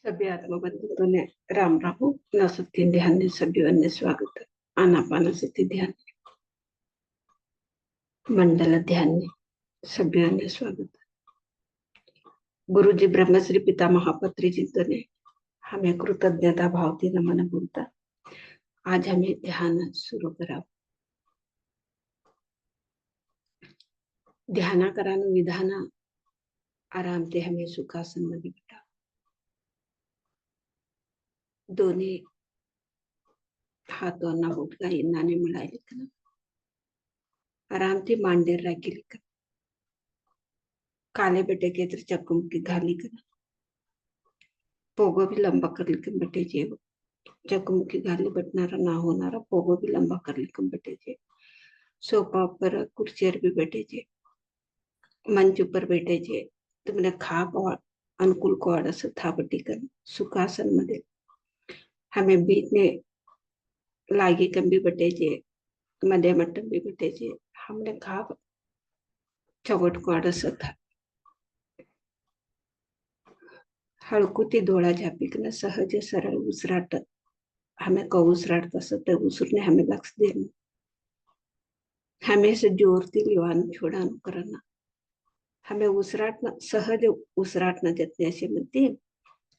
सभी आत्मबंधुत्व ने राम राहु न सत्य ध्यान ने सभी अन्य स्वागत आनापान सती ध्यान मंडल ध्यान ने सभी अन्य स्वागत। गुरु जी ब्रह्मश्री पिता महापत्री चिंतन ने हमें कृतज्ञता भावती नमन बोलता आज हमें ध्यान सुरू करा। ध्यान करानं विधान आराम ते हमें सुखासन मध्ये बिठा दोन्ही हाथों ना उठगा इन्नाने मिळाले का आराम ते मांडेर राखील का काले बेटे के तर चक्कुम की घाली का पोगो भी लंबा कर लिखम बेटे जे चक्कुम की घाली बटनारा ना होनारा पोगो भी लंबा कर लिखम बेटे जे सोफा पर कुर्सियर भी बैठे जे मंच पर बैठे जे तुमने खा अनुकूल कोड असं थापटी कर सुखासन मध्ये हमें बीतने लागे कंबी बैठे जे मध्ये मट्टम भी बैठे जे हमने खा चवट कोड असं था हळकुती डोळा झापिकन सहज सरळ उसराट हमें को उसराट तसं ते उसरने हमें लक्ष देना हमें से जोरती लिवान छोड़ान करना हमें उसराटना सहज उसराटना जतने असे म्हणते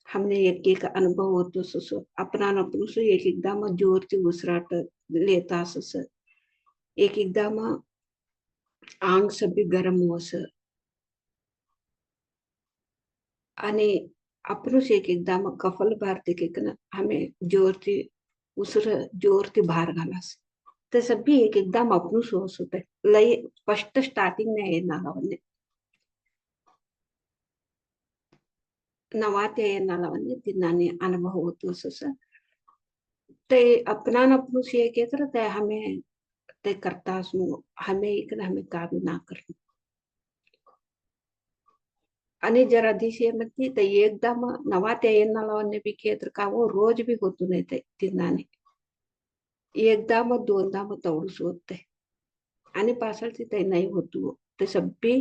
हमने एक एक अनुभव होतो सो अपना आपण एक एकदा मग जोरती उसराट लेता सस एक एकदा मग आंग सभी गरम होस आणि आपण एक एकदा मग कफल भारती के हमें जोरती उसर जोरती भार घालास ते सभी एक एकदम आपण सोस होते लय फर्स्ट स्टार्टिंग ने नागावने नवा ते नागावने तिनाने अनुभव होतो सस ते अपना आपण से के तर ते हमें ते करता हमें एक हमें का भी ना करना आणि जर अतिशय म्हणते तर एकदा मग नवा त्या येणाला बी तर का वो रोज भी होतो नाही ते तिनाने एकदा मग दोनदा मग तेवढंच होत आणि पासळची ते नाही होतो ते सब्बी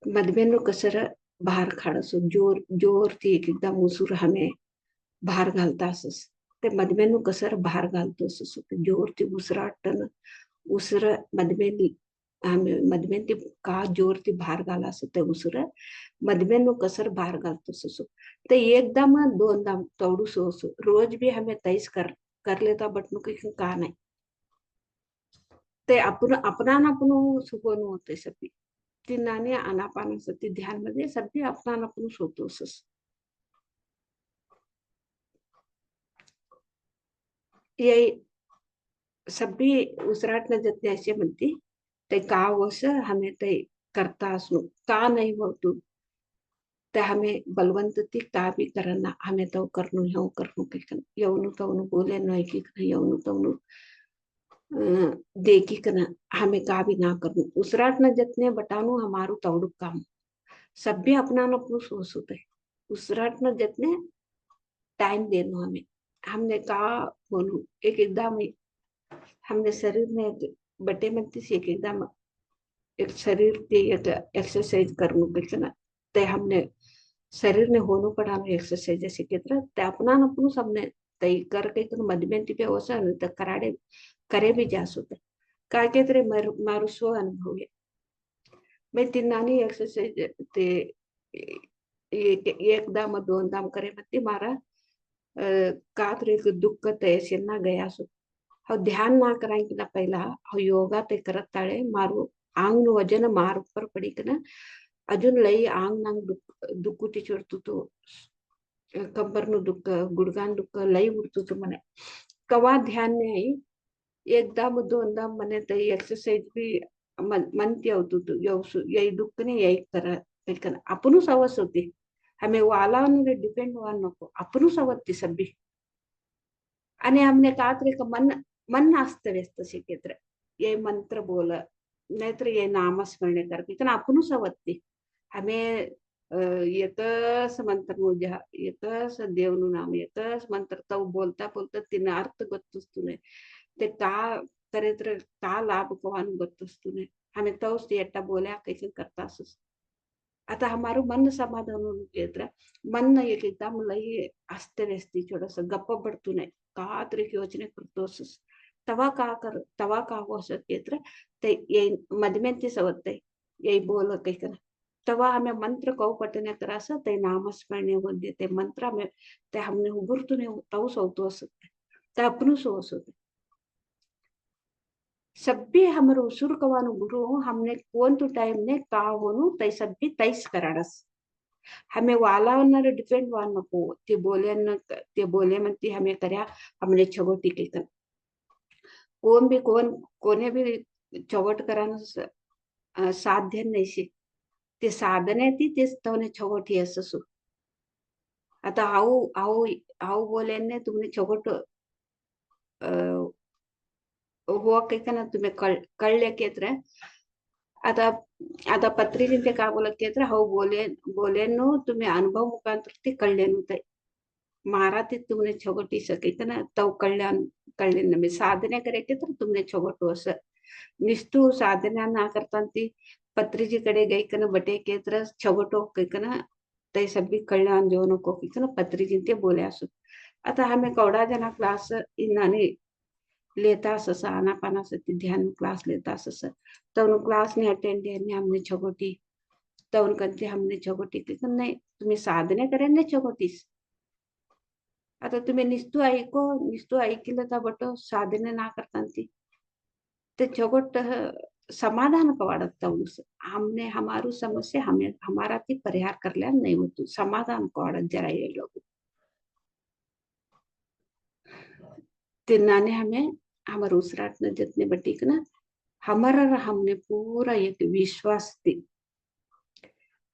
मधमेनु कसर भार खाडसो जोर जोर ती एक एकदा मुसूर हमें भार घालता असस ते मधमेनु कसर भार घालतो असस जोर ती उसराटन उसर मधमेनी मधमेन ती का जोर ती भार घाला असं ते उसर मधमेनु कसर भार घालतो असो ते एकदा मग दोनदा तेवढू सोसो रोज भी हमें तैस कर लेता बटनु का नाही ते आपण आपण सुकवून होते सगळी ती नाणे आनापानासती ध्यान मध्ये सगळी आपण होतो ये सभी उसराट न जते ऐसे म्हणते ते का वस हमें ते करता असो का नाही होतो ते हमें बलवंत ती का भी करना हमें तो करनु यो करनु के यवनु तवनु बोले नहीं की यवनु तवनु देखी कना हमें का भी ना करनु उसराट न जतने बटानु हमारू तवड़ू काम सभ्य अपना अपनु सोच होते उसराट न जतने टाइम देनो हमें हमने कहा बोलू एक एकदम हमने शरीर में बटे मनती से एक एकदम एक शरीर के एक एक्सरसाइज करनु के ते हमने शरीर ने होनो पड़ानो एक्सरसाइज जैसे कितना ते अपना अपनु सबने तई करके मधमेंती पे होसा त कराडे करे भी जा सोते काय के तरे मारू स्व अनुभव है मैं तिनानी एक्सरसाइज ते एक दाम दोन दाम करे म्हणते मारा का तर एक दुःख तैसे ना गया सो हा ध्यान ना करायला पहिला हा योगा ते करत ताळे मारू आंग वजन मार ऊपर पडी ना अजून लई आंग नांग दुखुटी चोरतो तो कंबर नु दुःख गुडगान दुःख लई उडतो तो म्हणे कवा ध्यान नाही एकदा मग दोनदा म्हणे ते एक्सरसाइज भी मनती होतो तो यही दुःख नाही यही कर आपण सवस होती हमें वाला डिपेंड हुआ नको आपण सवत्ती सभी आणि हमने कहा का मन मन अस्त व्यस्त शिकेत्र ये मंत्र बोल नाहीतर ये नामस्मरणे करते कारण आपण सवत्ती हमें एकच मंत्र मुझा एकच देवनु नाम एकच मंत्र तो बोलता बोलता तिने अर्थ ಗೊತ್ತುಸ್ತು ते का करे तर का लाभ कवान ಗೊತ್ತುಸ್ತು हमें तोच एटा बोल्या कैसे करता असस आता हमारू मन समाधान होऊन घेतलं. मन एक एकदम लई अस्ते-व्यस्ती थोडस गप्प पडतो नाही का तरी योचನೆ करतोस तवा का हो सकेत्र ते ये मधमेंती सवत्ते ये बोल कैकन तवा हमें मंत्र कौ पटने त्रास ते नामस्मरणे होते ते मंत्र में ते हमने उगुर्तुने तव सौतो असते ते अपनु सो असते सब्बी हमर उसूर कवानु गुरु हमने कोण तो टाइम ने का होनु तै सब्बी तैस कराडस हमें वालावर डिपेंड व्हा नको ते बोले म्हणते हमें कर्या हमने छगोटी के कर कोण बी कोणे बी चवट करानं साध्य नाही ते साधने ती तेच तवने छगोटी अससु आता आऊ बोलेने तुमने छगोट ಹೋಗಕ್ಕೆ तुम्ही कळले आता आता पत्रिकेंचे का बोलत हो बोलेनो तुम्ही अनुभव मुखांतर ते कळलेनु ते मारा ते तुमने छोगटी सके ना तव कळले मी साधने करायचे तर तुमने छोगटो असं निष्ठू साधना ना करता ती पत्रिजीकडे गैकन बटे केत्र छोगटो कैकन ते सभी कल्याण जीवन को कैकन पत्रिजी ते बोले असो आता हमें कवडा जना क्लास इनाने लेता ससा आनापानासती ध्यान क्लास लेता ससा तवन क्लास ने अटेंड ने हमने छोगोटी तवन कंचे हमने छोगोटी की नाही तुम्ही साधने करेन ने छोगोटीस आता तुम्ही निस्तू ऐकिलं तर बट साधने ना करतांती ते छोगोट समाधान कवाडत तवनुस हमने हमारू समस्या हमें हमारा ती परिहार करल्या नहीं होतो समाधान कवाडत जरा ये लोग तिन्नाने हमें हमारे उसराट न जितने बटीक ना हमारा हमने पूरा एक विश्वास थी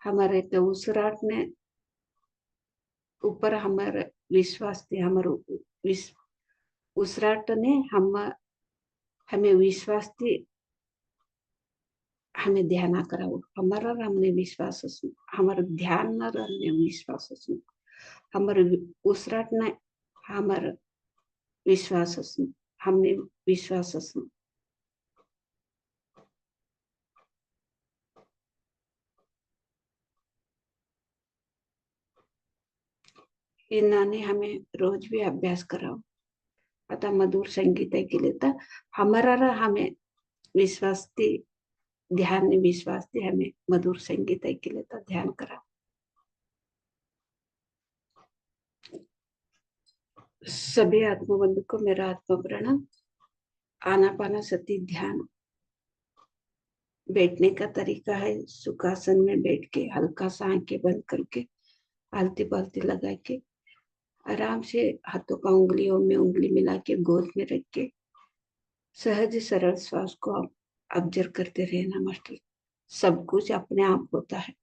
हमारे तो उसराट ने ऊपर हमारे विश्वास थी हमारे उसराट ने हमें विश्वास थी हमें ध्यान कराओ हमारा हमने विश्वास हमारे ध्यान न हमने विश्वास हमारे उसराट ने हमारे विश्वास हमने विश्वास इन्होंने हमें रोज भी अभ्यास कराओ आता मधुर संगीत केले तर हमारा हमें विश्वास थी ध्यान ने विश्वास थी हमें मधुर संगीत केले तर ध्यान करा सभी आत्मबंधु को मेरा आत्मा प्रणाम आनापाना सती ध्यान बैठने का तरीका है सुखासन में बैठ के हल्का सा आंखें बंद करके आलती पालती लगा के आराम से हाथों का उंगलियों में उंगली मिला के गोद में रख के सहज सरल श्वास को आप ऑब्जर्व करते रहना मास्टर सब कुछ अपने आप होता है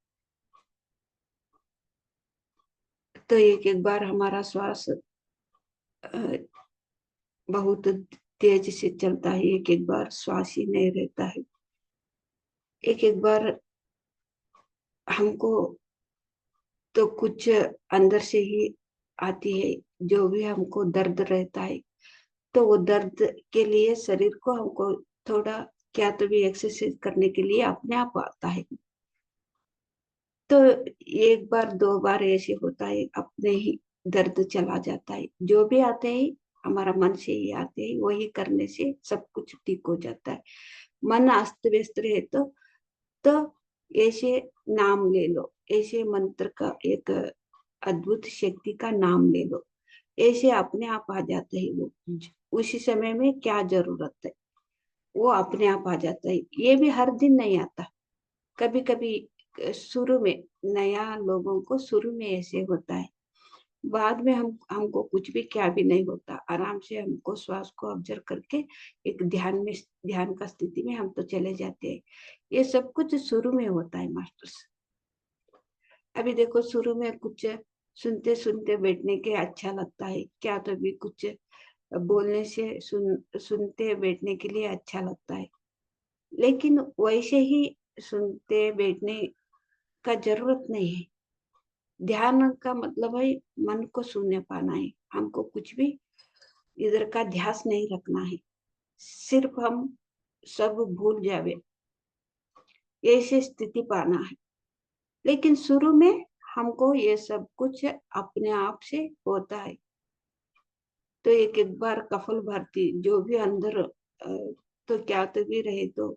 तो एक बार हमारा श्वास बहुत तेज से चलता है एक बार श्वास ही नहीं रहता है एक बार हमको तो कुछ अंदर से ही आती है जो भी हमको दर्द रहता है तो वो दर्द के लिए शरीर को हमको थोड़ा क्या तो भी एक्सरसाइज करने के लिए अपने आप आता है तो एक बार दो बार ऐसे होता है अपने ही दर्द चला जाता है जो भी आते हैं हमारा मन से ही आते हैं वही करने से सब कुछ ठीक हो जाता है मन अस्त व्यस्त रहे तो ऐसे नाम ले लो ऐसे मंत्र का एक अद्भुत शक्ति का नाम ले लो ऐसे अपने आप आ जाते हैं वो उसी समय में क्या जरूरत है वो अपने आप आ जाता है ये भी हर दिन नहीं आता कभी कभी शुरू में नया लोगों को शुरू में ऐसे होता है बाद में हमको कुछ भी क्या भी नहीं होता आराम से हमको श्वास को ऑब्जर्व करके एक ध्यान का स्थिति में हम तो चले जाते हैं ये सब कुछ शुरू में होता है मास्टर्स अभी देखो शुरू में कुछ सुनते सुनते बैठने के अच्छा लगता है क्या तो भी कुछ बोलने से सुनते बैठने के लिए अच्छा लगता है लेकिन वैसे ही सुनते बैठने का जरूरत नहीं है ध्यान का मतलब है मन को शून्य पाना है हमको कुछ भी इधर का ध्यास नहीं रखना है सिर्फ हम सब भूल जावे ऐसी स्थिति पाना है लेकिन शुरू में हमको ये सब कुछ अपने आप से होता है। तो एक बार कफल भरती जो भी अंदर तो क्या तो भी रहे तो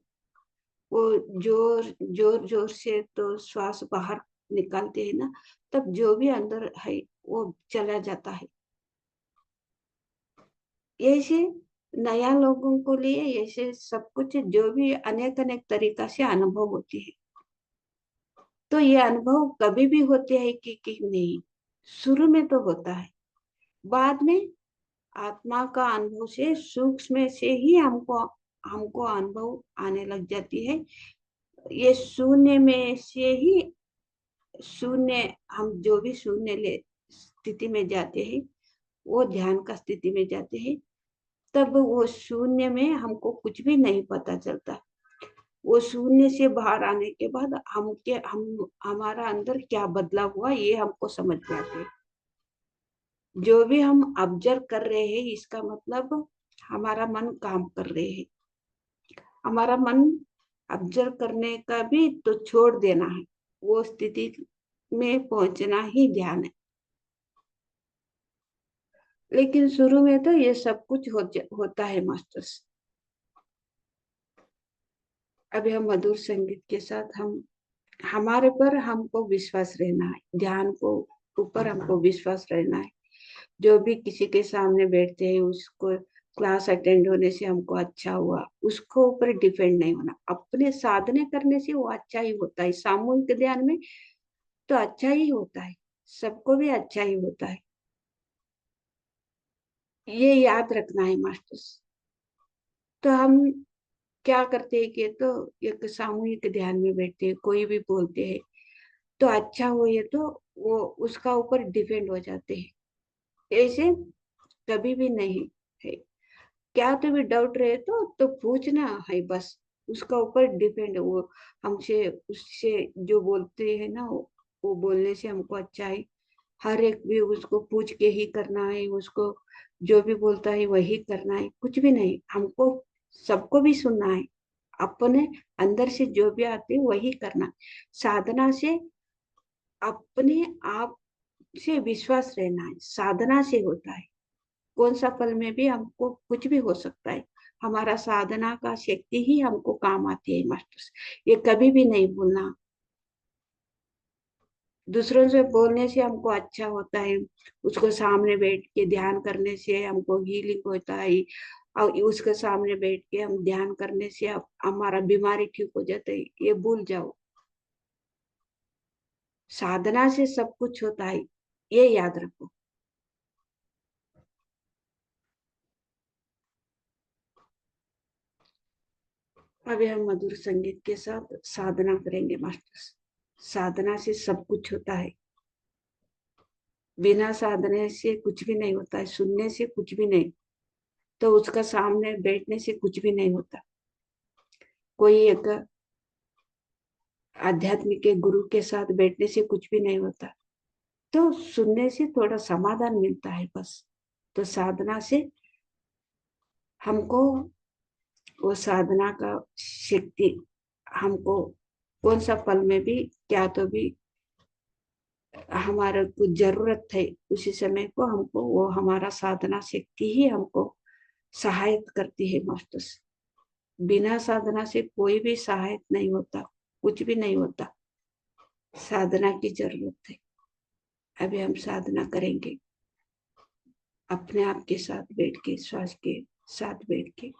वो जोर जोर जोर से तो श्वास बाहर निकालते हैं ना, तब जो भी अंदर है वो चला जाता है। ऐसे नया लोगों को लिए ऐसे सब कुछ जो भी अनेक अनेक तरीका से अनुभव होती है। तो ये अनुभव कभी भी होते हैं कि नहीं, शुरू में तो होता है, बाद में आत्मा का अनुभव से सूक्ष्म से ही हमको हमको अनुभव आने लग जाती है। ये शून्य में से ही शून्य, हम जो भी शून्य ले स्थिति में जाते हैं, वो ध्यान का स्थिति में जाते हैं, तब वो शून्य में हमको कुछ भी नहीं पता चलता। वो शून्य से बाहर आने के बाद हम हमारा अंदर क्या बदलाव हुआ ये हमको समझ में आते हैं। जो भी हम ऑब्जर्व कर रहे हैं इसका मतलब हमारा मन काम कर रहे हैं। हमारा मन ऑब्जर्व करने का भी तो छोड़ देना है, वो स्थिति में पहुंचना ही ध्यान है। लेकिन शुरू में तो ये सब कुछ होता है मास्टर्स। अभी हम मधुर संगीत के साथ हम हमारे पर हमको विश्वास रहना है, ध्यान को ऊपर हमको विश्वास रहना है। जो भी किसी के सामने बैठते हैं उसको क्लास अटेंड होने से हमको अच्छा हुआ, उसको ऊपर डिपेंड नहीं होना, अपने साधने करने से वो अच्छा ही होता है। सामूहिक ध्यान में तो अच्छा ही होता है, सबको भी अच्छा ही होता है। ये याद रखना है मास्टर्स। तो हम क्या करते हैं कि तो एक सामूहिक ध्यान में बैठते हैं, कोई भी बोलते हैं तो अच्छा हो, ये तो वो उसका ऊपर डिपेंड हो जाते हैं। ऐसे कभी भी नहीं है। क्या तो भी डाउट रहे तो पूछना है बस, उसका ऊपर डिपेंड वो हमसे उससे जो बोलते हैं ना वो बोलने से हमको अच्छा है। हर एक भी उसको पूछ के ही करना है, उसको जो भी बोलता है वही करना है, कुछ भी नहीं हमको, सबको भी सुनना है। अपने अंदर से जो भी आते हैं वही करना है। साधना से अपने आप से विश्वास रहना है, साधना से होता है। कौन सा पल में भी हमको कुछ भी हो सकता है, हमारा साधना का शक्ति ही हमको काम आती है मास्टर्स। ये कभी भी नहीं भूलना। दूसरों से बोलने से हमको अच्छा होता है, उसको सामने बैठ के ध्यान करने से हमको हीलिंग होता है, और उसके सामने बैठ के हम ध्यान करने से हमारा बीमारी ठीक हो जाता है, ये भूल जाओ। साधना से सब कुछ होता है, ये याद रखो। अभी हम मधुर संगीत के साथ साधना करेंगे मास्टर्स। साधना से सब कुछ होता है, बिना साधने से कुछ भी नहीं होता है, सुनने से कुछ भी नहीं, तो उसका सामने बैठने से कुछ भी नहीं होता। कोई एक आध्यात्मिक के गुरु के साथ बैठने से कुछ भी नहीं होता, तो सुनने से थोड़ा समाधान मिलता है बस। तो साधना से हमको वो साधना का शक्ति हमको कौन सा पल में भी क्या तो भी हमारा कुछ जरूरत है उसी समय को हमको वो हमारा साधना शक्ति ही हमको सहायता करती है मास्टर्स। बिना साधना से कोई भी सहायक नहीं होता, कुछ भी नहीं होता। साधना की जरूरत है। अभी हम साधना करेंगे अपने आप के साथ बैठ के, श्वास के साथ बैठ के।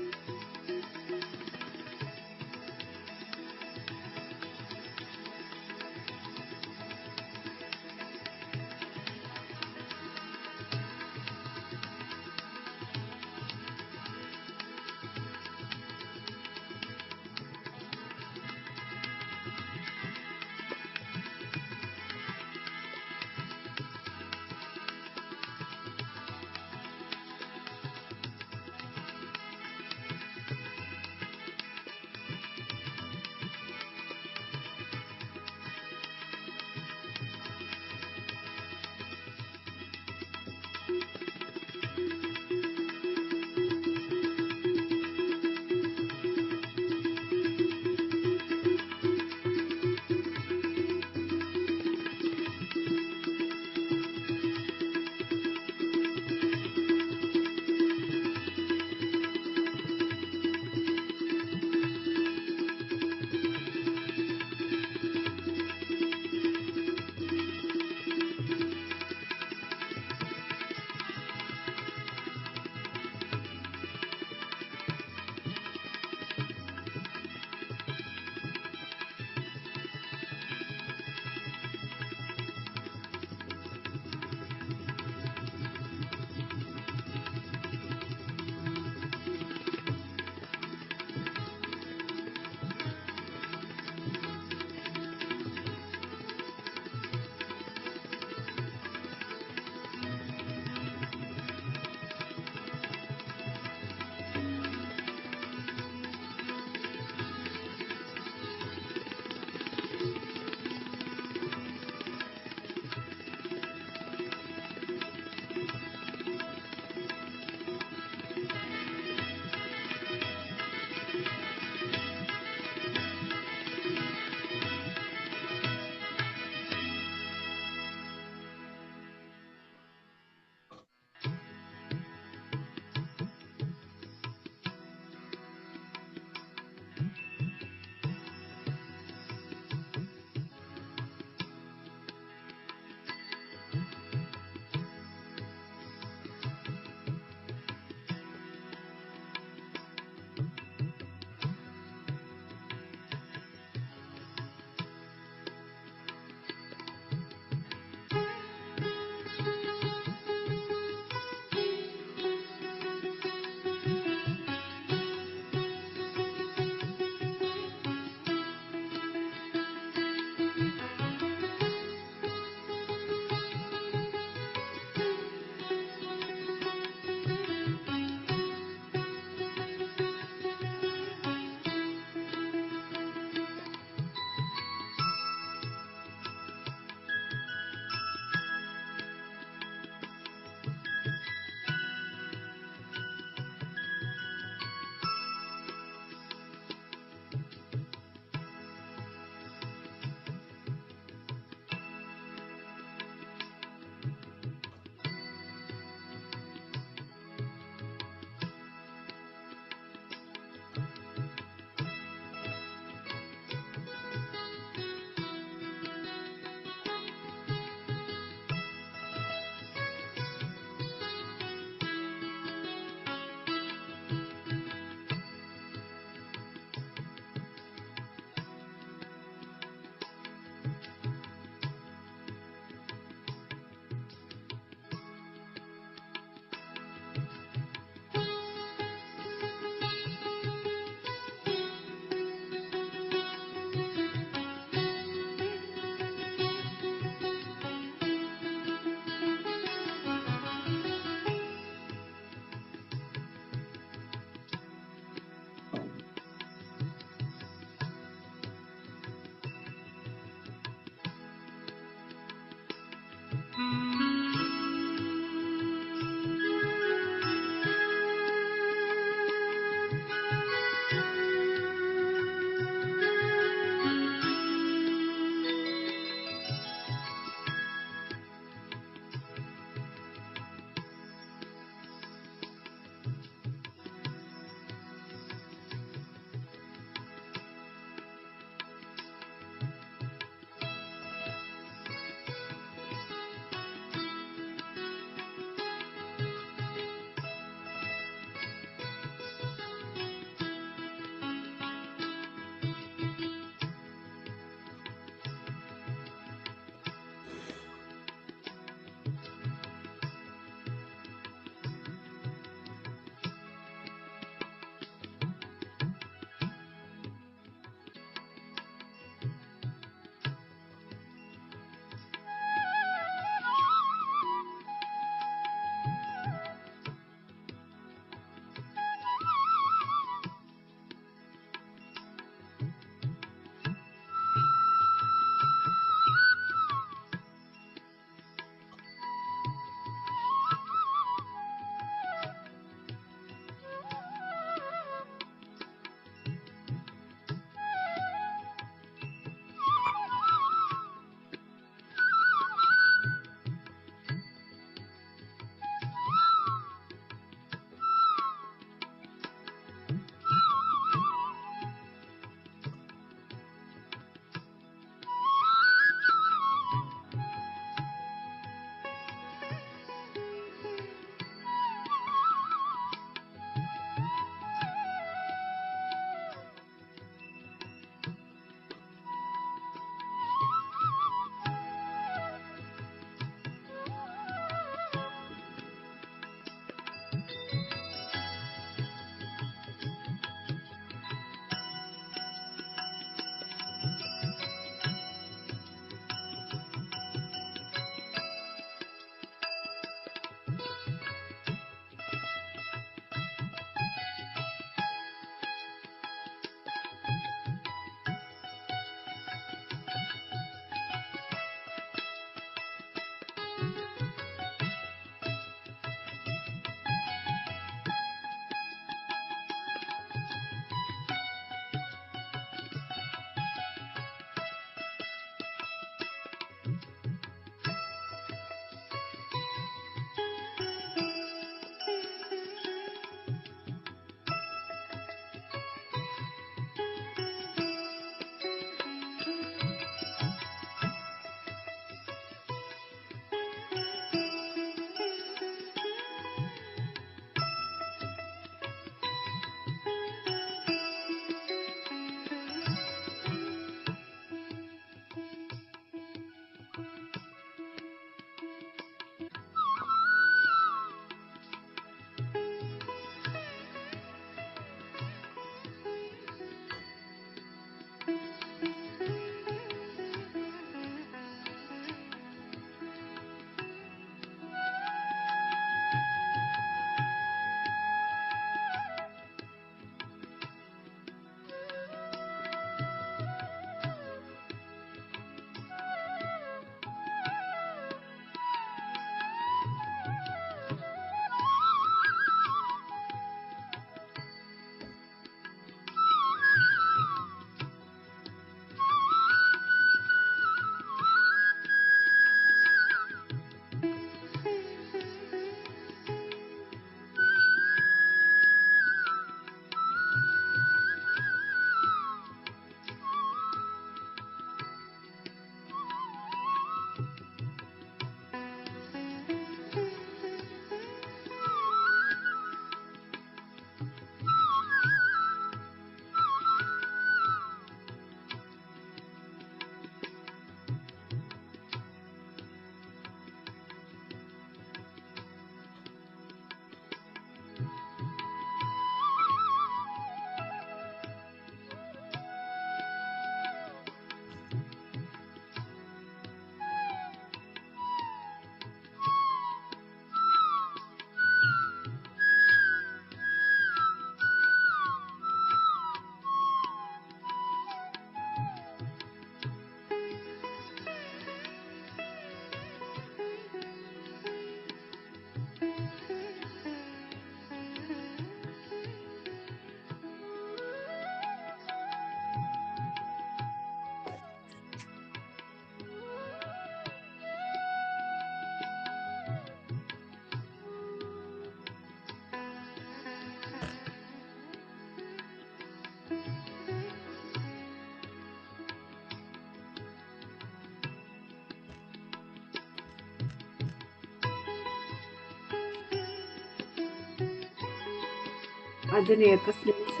अजून एकच निमिष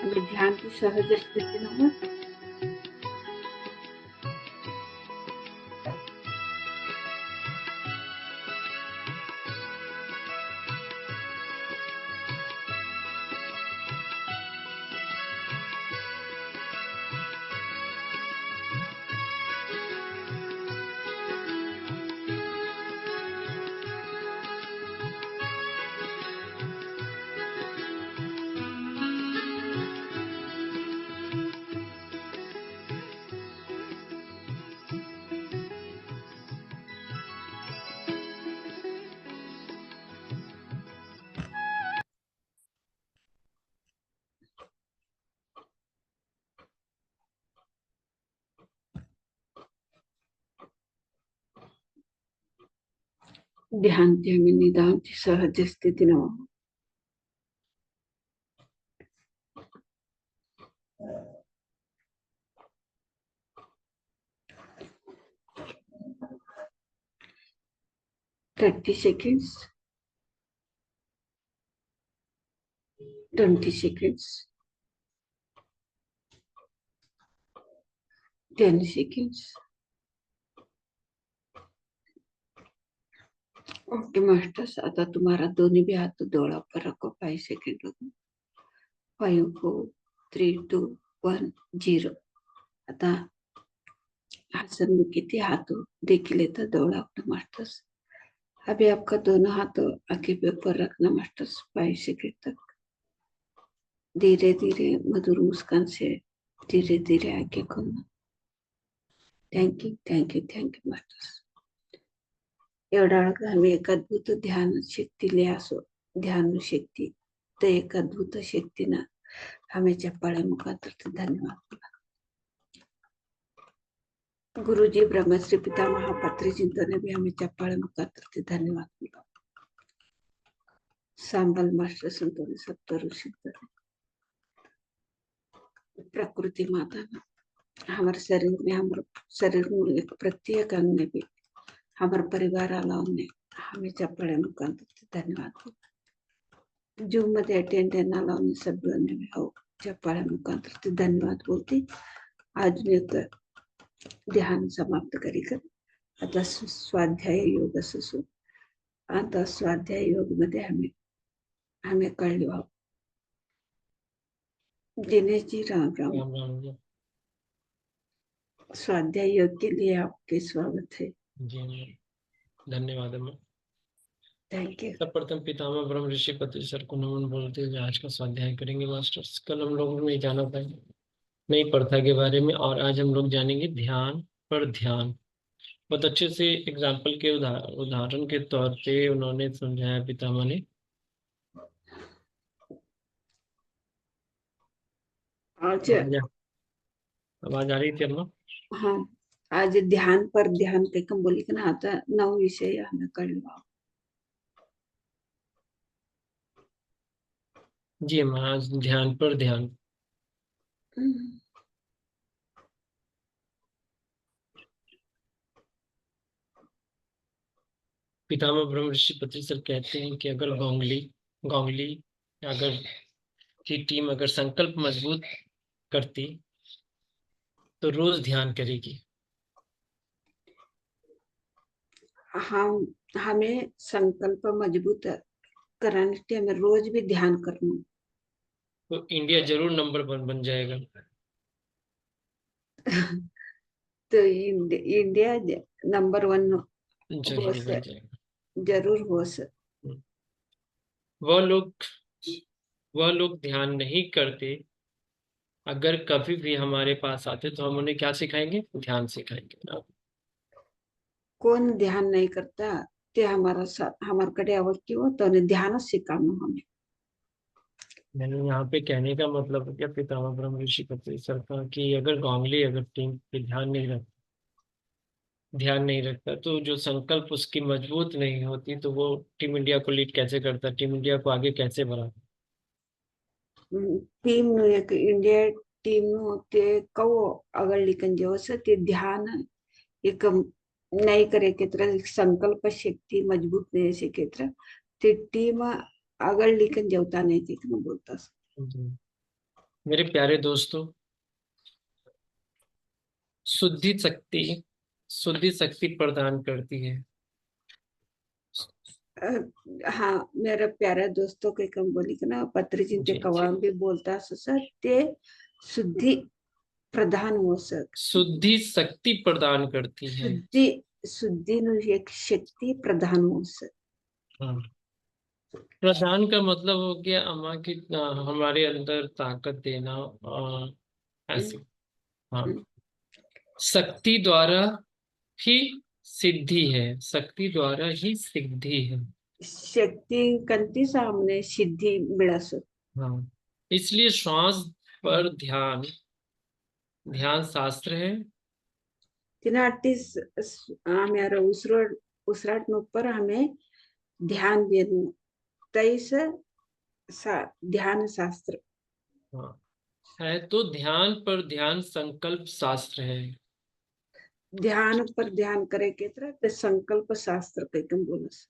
आणि ध्यानची सहज स्थिती नव्हे. ध्यानची आणि निदानची सहज स्थिती नव्हे. Thirty seconds, 20 seconds, 10 seconds. Okay masters, आता तुम्हारा दोनों भी हाथ दौड़ा पर रखो 5 सेकंड. 5 4 3 2 1 0. आता हसनमुखी हाथों देख लेता दौड़ा अपना मास्टर्स. अभी आपका दोनों हाथों आंखें पे ऊपर रखना मास्टर्स 5 सेकंड तक. धीरे धीरे मधुर मुस्कान से धीरे धीरे आंखें खोलना. Thank you thank you thank you masters. एवढा आम्ही एक अद्भुत ध्यान शक्तीले असो. ध्यान शक्ती तर एक अद्भुत शक्तीनं आम्ही चप्पाळ्या मुखात धन्यवाद बोला. गुरुजी ब्रह्मश्री पिता महापात्री चिंतने भी हमें चप्पाळ्या मुखात धन्यवाद बोला. सांबल मास्टर संतोने सत्तर सिद्ध प्रकृति माता हमारे शरीर में, हमारे शरीर में प्रत्येक अंग में भी हमारे परिवार वालों ने हमें चप्पड़े मुखांतर धन्यवाद. जूम मध्ये अटेंड आला सभ्यों ने भी हो चप्पड़े मुखांतर धन्यवाद बोलते. आज एक ध्यान समाप्त करीकर आता स्वाध्याय योग सुसु. आता स्वाध्याय योग मध्ये हमें कळलो. दिनेश जी राम राम. स्वाध्याय योग के लिए आपके स्वागत है. जी धन्यवाद. Thank you. सर्वप्रथम पितामह ब्रह्म ऋषि पति सर को नमन बोलते हुए आज का स्वाध्याय करेंगे मास्टर्स. कल हम लोगों ने जाना था नई प्रथा के बारे में और आज हम लोग जानेंगे ध्यान पर ध्यान. बहुत अच्छे से एग्जाम्पल के उदाहरण के तौर पे उन्होंने समझाया पितामह ने. आज आवाज आ रही थी अम्मा? हाँ, आज ध्यान पर ध्यान के कम बोली ना आता 9 विषय हमें कळवा. जी अम्मा, आज ध्यान पर ध्यान. पितामह ब्रह्म ऋषि पति सर कहते हैं कि अगर गोंगली अगर की टीम अगर संकल्प मजबूत करती तो रोज ध्यान करेगी. हमें संकल्प मजबूत कराने के हमें रोज भी ध्यान करना. तो इंडिया जरूर नंबर 1 बन जाएगा. तो इंडिया नंबर 1 जरूर बन जाएगा. जरूर हो सर. वह लोग ध्यान नहीं करते. अगर कभी भी हमारे पास आते तो हम उन्हें क्या सिखाएंगे? ध्यान सिखाएंगे. कौन ध्यान नहीं करता ते हमारे कड़े आवत क्यों तो ध्यान सिखाना हमें. मैंने यहाँ पे कहने का मतलब क्या पितामह ब्रह्म ऋषि पति सर का कि अगर गोंगली अगर टीम पे ध्यान नहीं रखता तो जो संकल्प उसकी मजबूत नहीं होती तो वो टीम इंडिया को लीड कैसे करता, टीम इंडिया को आगे कैसे बढ़ाता. टीम एक इंडिया टीम ते कौ अगर लिखन जो ते ध्यान एक नहीं करे के तरह संकल्प शक्ति मजबूत नहीं से के तरह ते टीम आगळ लिखन जेवता नहीं थी ना बोलता। जी। मेरे प्यारे दोस्तों, शुद्धि शक्ति शुद्धि शक्ति प्रदान करती है। अ, हाँ मेरा प्यारा दोस्तों के कम बोली कि ना पत्र चिंते जी। कवाम भी बोलता सर ते शुद्धि प्रधान हो सक शुद्धि शक्ति प्रदान करती है। शुद्धि शुद्धि नु एक शक्ति प्रधान हो सक। हाँ, प्रदान का मतलब हो गया अम्मा की हमारे अंदर ताकत देना, ऐसे। हाँ, शक्ति द्वारा ही सिद्धि है, शक्ति द्वारा ही सिद्धि है। शक्ति कंती सामने सिद्धि मिला सक। हाँ, इसलिए श्वास पर ध्यान ध्यान शास्त्र है। तिनाटी हमारा उसराट ऊपर हमें ध्यान देना तेईस ध्यान शास्त्र। हाँ, है तो ध्यान पर ध्यान संकल्प शास्त्र है। ध्यान पर ध्यान करे के तरह ते संकल्प शास्त्र के कम बोलस।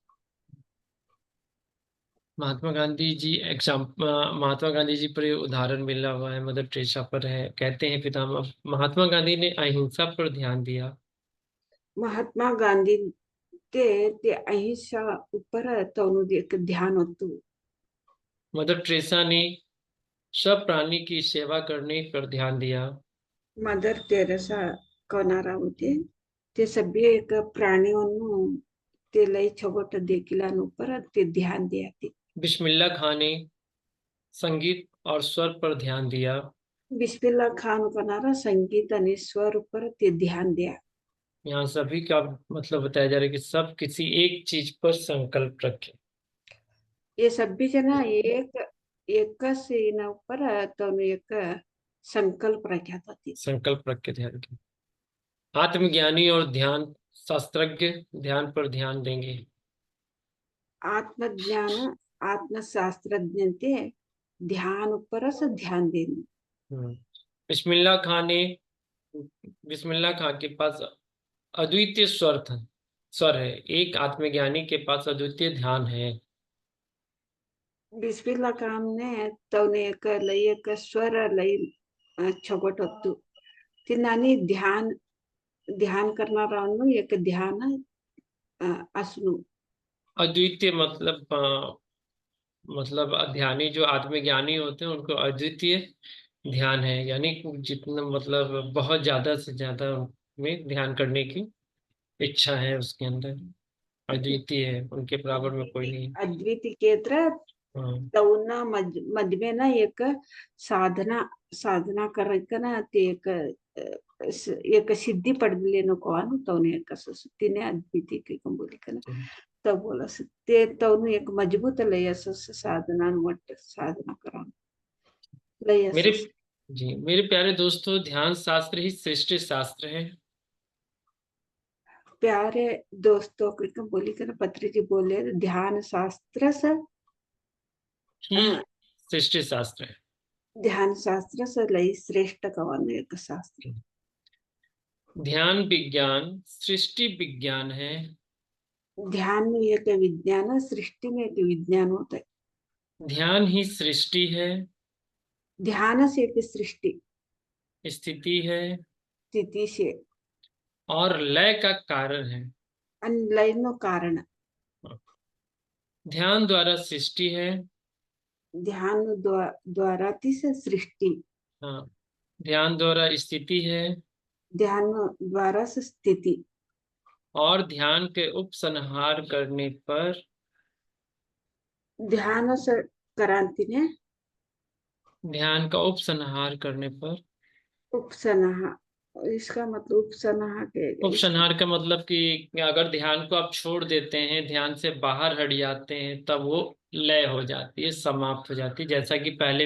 महात्मा गांधी जी महात्मा गांधी जी पर ये उदाहरण मिला हुआ है, मदर टेरेसा पर है। कहते हैं पितामह महात्मा गांधी ने अहिंसा पर ध्यान दिया। महात्मा गांधी ते अहिंसा ऊपर तो एक ध्यान होतु। मदर टेरेसा ने सब प्राणी की सेवा करने पर ध्यान दिया। मदर तेरेसा कोणारा होते ते सभी एक प्राणियों ते लई छोगोट देखिला ऊपर ते ध्यान दिया ते। बिस्मिल्लाह खान ने संगीत और स्वर पर ध्यान दिया। बिस्मिल्लाह खान कोणारा संगीत आणि स्वर ऊपर ते ध्यान दिया। यहाँ सभी का मतलब बताया जा रहा है कि सब किसी एक चीज पर संकल्प रखें। ये सभी जना एक से इन ऊपर तो एक संकल्प रखा था ते। संकल्प रख के ध्यान की। आत्मज्ञानी और ध्यान शास्त्रज्ञ ध्यान पर ध्यान देंगे। आत्मज्ञान आत्मशास्त्रज्ञ ते ध्यान ऊपर से ध्यान देने। हम्म। बिस्मिल्लाह खान ने बिस्मिल्लाह खान के पास अद्वितीय स्वर है। एक आत्मज्ञानी के पास अद्वितीय ध्यान है। बिस्मिल्लाह खान ने तो एक लई एक स्वर लई छोगोट होतु। तिनानी ध्यान ध्यान करना रावण एक ध्यान असनु। अद्वितीय मतलब ध्यानी जो आत्मज्ञानी होते हैं उनको अद्वितीय ध्यान है, यानी जितना मतलब बहुत ज्यादा से ज्यादा में ध्यान करने की इच्छा है उसके अंदर। अद्वितीय है, उनके बराबर में कोई नहीं। अद्वितीय केत्र हाँ। तौना मध्य में ना एक साधना साधना कर ना ते एक सिद्धि पड़ लेनो को आनु तौने एक तिने अद्वितीय के कम बोली कना तब बोला ते तौनु एक मजबूत लय साधना वट साधना करा लय। मेरे जी, मेरे प्यारे दोस्तों, ध्यान शास्त्र ही सृष्टि शास्त्र है। प्यारे दोस्तों को बोली कर पत्री जी बोले ध्यान शास्त्र से ही सृष्टि शास्त्र है। ध्यान शास्त्र से लई श्रेष्ठ कवन एक शास्त्र। ध्यान विज्ञान सृष्टि विज्ञान है। ध्यान में एक विज्ञान सृष्टि में एक विज्ञान होता है। ध्यान ही सृष्टि है, ध्यान से एक सृष्टि स्थिति है स्थिति से और लय का कारण है। लय नो कारण। ध्यान द्वारा सृष्टि है। ध्यान द्वारा तीस सृष्टि। हाँ, ध्यान द्वारा स्थिति है। ध्यान द्वारा से स्थिति। और ध्यान के उपसंहार करने पर ध्यान से क्रांति ने ध्यान का उपसंहार करने पर उपसनाहा इसका मतलब उपसनाहा के इसका उपसंहार का मतलब कि अगर ध्यान को आप छोड़ देते हैं, ध्यान से बाहर हट जाते हैं, तब वो लय हो जाती है, समाप्त हो जाती है। जैसा कि पहले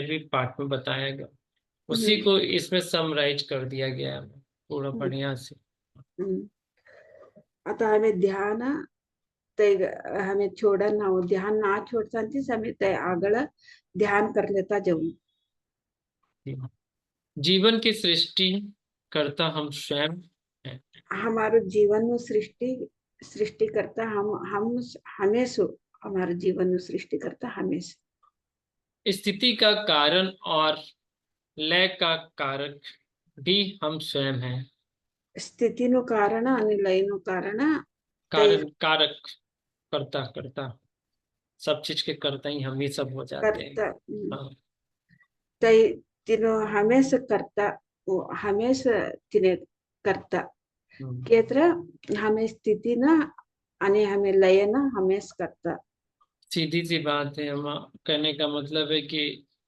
भी पाठ में बताया गया, उसी हम्म, को इसमें समराइज कर दिया गया है पूरा हम्म, बढ़िया से। हम्म। अतः हमें ध्यान ते हमें छोड़ा ना हो ध्यान ना छोड़ता हमें तय आगळ ध्यान कर लेता जाऊं। जीवन की सृष्टि करता हम स्वयं हैं। हमारे जीवन में सृष्टि सृष्टि करता हम हमें हमारे जीवन में सृष्टि करता हमेशा। स्थिति का कारण और लय का कारक भी हम स्वयं हैं। સ્થિતિનું કારણ અને લયનું કારણ તે कारण कारक, करता करता, सब चीज के करता ही हम ही सब हो जाते हैं। કરતા हाँ। તે તેનો હંમેશા કરતા હંમેશા તેને કરતા કેત્ર हमें स्थिति ना અને हमें लय ना हमेशा करता। सीधी सी बात है। हम कहने का मतलब है कि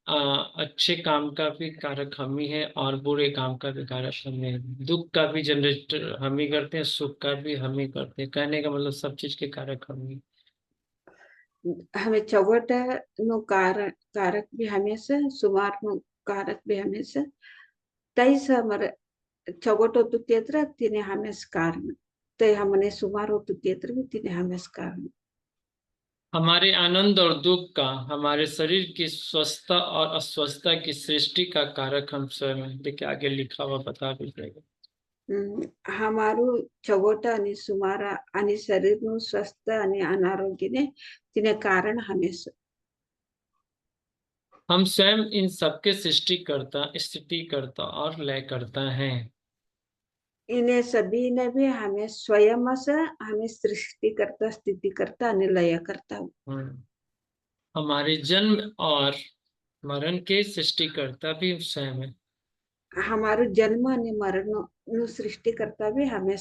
अच्छे काम का भी कारक हम ही है और बुरे काम का भी कारक हम ही है। दुख का भी जनरेटर हम ही करते हैं, सुख का भी हम ही करते हैं। कहने का मतलब सब चीज के कारक हम ही। हमें चौवट नो कारक कारक भी हमेशा सुमार नो कारक भी हमेशा तैस हमारे चौवट होतु केत्र तिने हमेशा कारण ते हमने सुमार होतु केत्र भी तिने हमेशा कारण। हमारे आनंद और दुख का, हमारे शरीर की स्वस्थता और अस्वस्थता की सृष्टि का कारक हम स्वयं हैं। देखिए आगे लिखा हुआ बता भी देगा। हमारू चौवटा आणि सुमारा आणि शरीरનું સ્વસ્થ અને અનારોગ્યને તેને કારણ હંમેશા। हम स्वयं इन सबके सृष्टिकर्ता, स्थितिकर्ता और लयकर्ता हैं। इन्हें सभी ने भी हमें स्वयं से हमें सृष्टि करता स्थिति करता અને લય કરતા। हमारे जन्म और मरण के सृष्टिकर्ता भी स्वयं है। हमाરું जन्म અને મરણનું સૃષ્ટિ કરતા भी हमें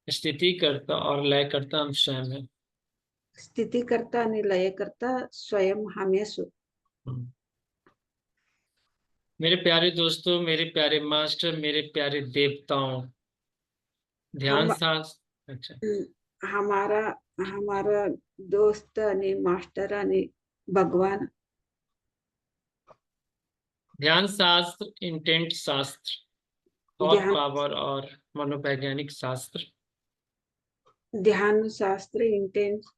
स्थितिकर्ता और लयकर्ता हम स्वयं है। स्थिति करता અને લય કરતા स्वयं हमें मेरे प्यारे दोस्तों, मेरे प्यारे मास्टर, मेरे प्यारे देवताओं, ध्यान हम सास। अच्छा। हमारा हमारा दोस्त અને मास्टर અને भगवान। ध्यान शास्त्र, इंटेंट शास्त्र, थॉट ध्यान पावर और मनोवैज्ञानिक शास्त्र। ध्यान शास्त्र इंटेंस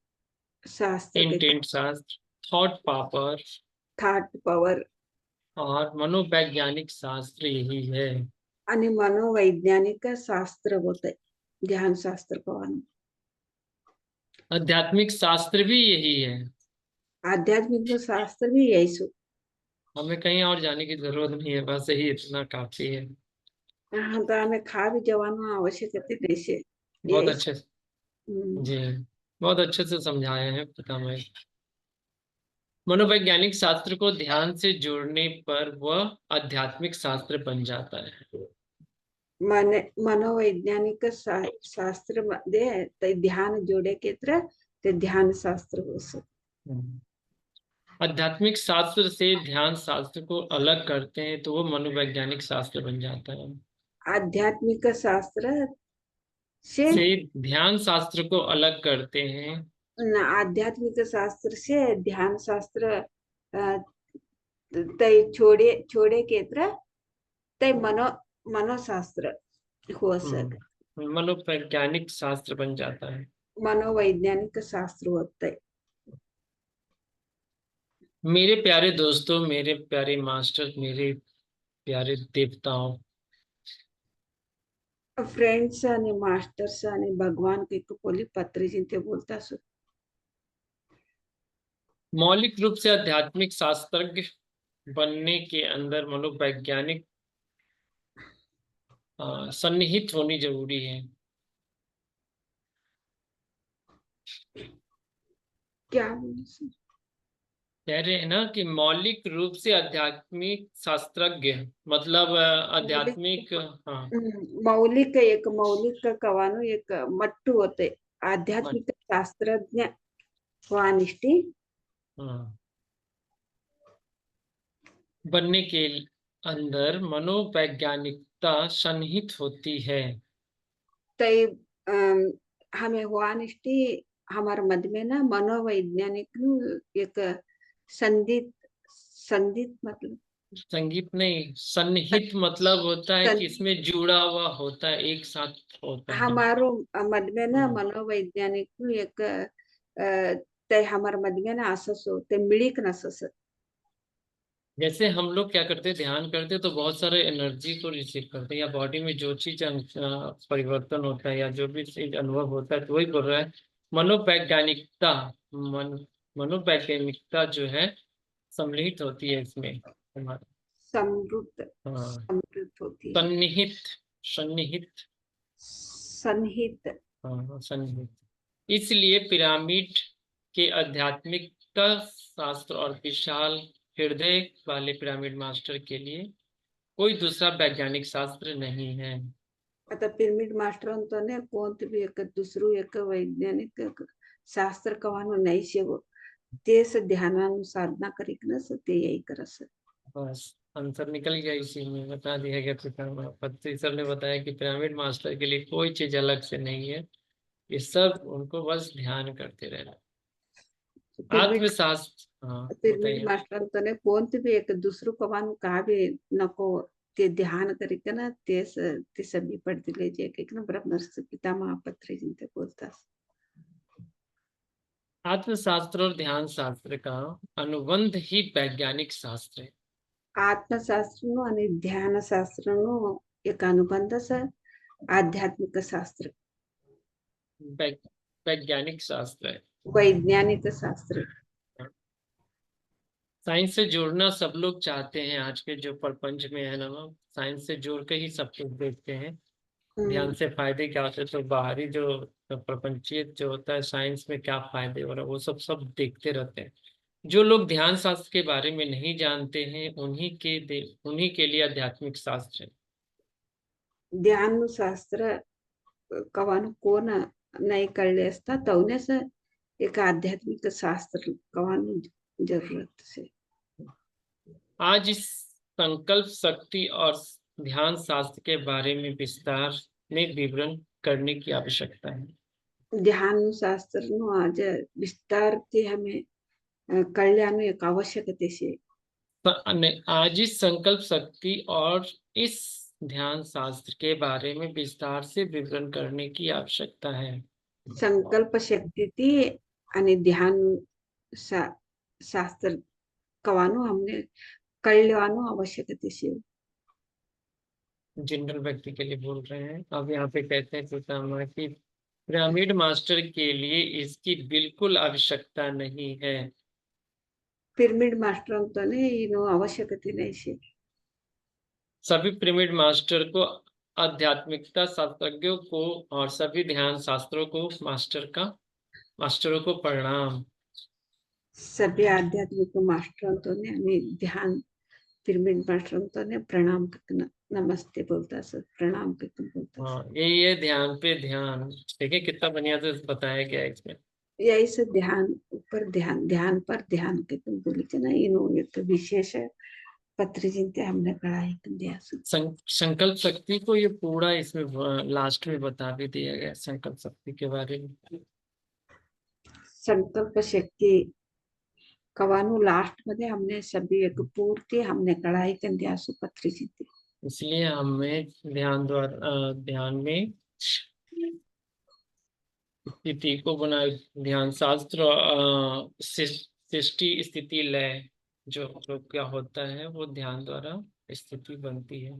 शास्त्र के इंटेंट शास्त्र, थॉट पावर थॉट पावर और मनोवैज्ञानिक शास्त्र यही है। અને मनोवैज्ञानिक शास्त्र होते ध्यान शास्त्र कहવાનું। आध्यात्मिक शास्त्र भी यही है। आध्यात्मिक शास्त्र भी यही सु। हमें कहीं और जाने की जरूरत नहीं है, बस यही इतना काफी है। हाँ तो हमें खा भी जवाना आवश्यकता नहीं से बहुत यही अच्छे। हम्म, जी, बहुत अच्छे से समझाए हैं पितामह। मनोवैज्ञानिक शास्त्र को ध्यान से जोड़ने पर वह आध्यात्मिक शास्त्र बन जाता है। मन मनोवैज्ञानिक शास्त्र मध्ये ते ध्यान जोडे केत्र ते ध्यान शास्त्र हो सक। आध्यात्मिक शास्त्र से ध्यान शास्त्र को अलग करते हैं तो वो मनोवैज्ञानिक शास्त्र बन जाता है। आध्यात्मिक शास्त्र से से ध्यान शास्त्र को अलग करते हैं आध्यात्मिक शास्त्र से ध्यान शास्त्र ते छोड़े छोड़े केत्र ते मनोशास्त्र हो सक। मनोवैज्ञानिक शास्त्र बन जाता है। मनोवैज्ञानिक शास्त्र होते। मेरे प्यारे दोस्तों, मेरे प्यारे मास्टर, मेरे प्यारे देवताओं, फ्रेंड्स आणि मास्टर्स आणि भगवान के पोली पत्री जिनते बोलता सु। मौलिक रूप से आध्यात्मिक शास्त्रज्ञ बनने के अंदर मनोवैज्ञानिक सन्निहित होनी जरूरी है। क्या बोले सर? कह रहे हैं ना कि मौलिक रूप से आध्यात्मिक शास्त्रज्ञ मतलब आध्यात्मिक। हाँ। मौलिक एक मौलिक कवानु एक मट्टू होते आध्यात्मिक शास्त्रज्ञ वानिष्टि हाँ। बनने के अंदर मनोवैज्ञानिकता सन्निहित होती है। तय हमें वानिष्टि हमारे मध्य में ना मनोवैज्ञानिक नु एक संदित संदित मतलब संगीत नहीं, सन्निहित मतलब होता है कि इसमें जुड़ा हुआ होता है, एक साथ होता है। हमारो मध्य में ना हम्म। मनोवैज्ञानिक नु एक तय हमारे मध्य में ना असस हो ते मिलिक न सस। जैसे हम लोग क्या करते हैं, ध्यान करते हैं तो बहुत सारे एनर्जी को रिसीव करते हैं, या बॉडी में जो चीज परिवर्तन होता है या जो भी चीज अनुभव होता है, तो वही बोल रहा है मनोवैज्ञानिकता मनोवैज्ञानिकता जो है सम्मिलित होती है इसमें हमारा। समृद्ध हाँ, समृद्ध होती है। सन्निहित सन्निहित सन्निहित। हाँ, सन्निहित। इसलिए पिरामिड के आध्यात्मिकता शास्त्र और विशाल हृदय वाले पिरामिड मास्टर के लिए कोई दूसरा वैज्ञानिक शास्त्र नहीं है। आता पिरमिड मास्टरांतोने कोणते बी एक दुसरू एक वैज्ञानिक शास्त्र कवानो नहीं से वो तेस ध्यानानु साधना करीकन से ते यही करस। बस आंसर निकल गया, इसी में बता दिया गया। पत्री सर ने बताया कि पिरामिड मास्टर के लिए कोई चीज अलग से नहीं है, ये सब उनको बस ध्यान करते रहना। पिरमिड आत्मशास्त्र, हाँ पिरमिड बताइए। मास्टरांतोने कोणते बी एक दुसरू कवानो का भी नको ते ध्यान करीकन तेस ते सभी पढ़ दिले जे के न ब्रह्मर्षि पितामह पत्री जिनते बोलता। आत्मशास्त्र और ध्यान शास्त्र का अनुबंध ही वैज्ञानिक शास्त्र है। आत्मशास्त्रનો અને ध्यानशास्त्रનો एक अनुबंध છે आध्यात्मिक शास्त्र वैज्ञानिक शास्त्र है। वैज्ञानिक शास्त्र। साइंस से जुड़ना सब लोग चाहते हैं, आज के जो प्रपंच में है ना, साइंस से जुड़ के ही सब कुछ देखते हैं। ध्यान से फायदे क्या होते हैं, तो बाहरी जो प्रपंचीय जो होता है, साइंस में क्या फायदे हो रहा है वो सब सब देखते रहते हैं। जो लोग ध्यान शास्त्र के बारे में नहीं जानते हैं उन्हीं के लिए आध्यात्मिक शास्त्र है। ध्यान शास्त्र कवान कोण नहीं कळले असता तवनेस एक आध्यात्मिक शास्त्र कवान जरूरत से। आज इस संकल्प शक्ति और ध्यान शास्त्र के बारे में विस्तार में विवरण करने की आवश्यकता है। ध्यान शास्त्र नो आज विस्तार से हमें कल्याण एक आवश्यकता से। आज इस संकल्प शक्ति और इस ध्यान शास्त्र के बारे में विस्तार से विवरण करने की आवश्यकता है। संकल्प शक्ति थी आणि ध्यान शास्त्र कवानो हमने कल्याणो आवश्यकता से। जनरल व्यक्ति के लिए बोल रहे हैं। अब यहाँ पे कहते हैं पितामह कि पिरामिड मास्टर के लिए इसकी बिल्कुल आवश्यकता नहीं है। पिरामिड मास्टर अंतने इनो आवश्यकता नहीं से। सभी पिरामिड मास्टर को, आध्यात्मिकता शास्त्रज्ञों को और सभी ध्यान शास्त्रों को मास्टरों को प्रणाम। सभी आध्यात्मिक मास्टर अंतने आणि ध्यान पिरामिड मास्टर अंतने प्रणाम करना नमस्ते बोलता सर प्रणाम करते बोलता। हाँ, ये ध्यान पे ध्यान, देखिए कितना बढ़िया से बताया गया है इसमें। यही से ध्यान ऊपर ध्यान ध्यान पर ध्यान के तुम बोली के ना इनो एक विशेष पत्र जिनते हमने पढ़ाई कर दिया। संकल्प शक्ति को ये पूरा इसमें लास्ट में बता भी दिया गया संकल्प शक्ति के बारे में। संकल्प शक्ति कवानु लास्ट में हमने सभी एक पूर्ति हमने कढ़ाई कर दिया सुपत्री जीती। इसलिए हमें ध्यान में स्थिति को बनाए, ध्यान शास्त्र सृष्टि स्थिति लय जो क्या होता है वो ध्यान द्वारा स्थिति बनती है।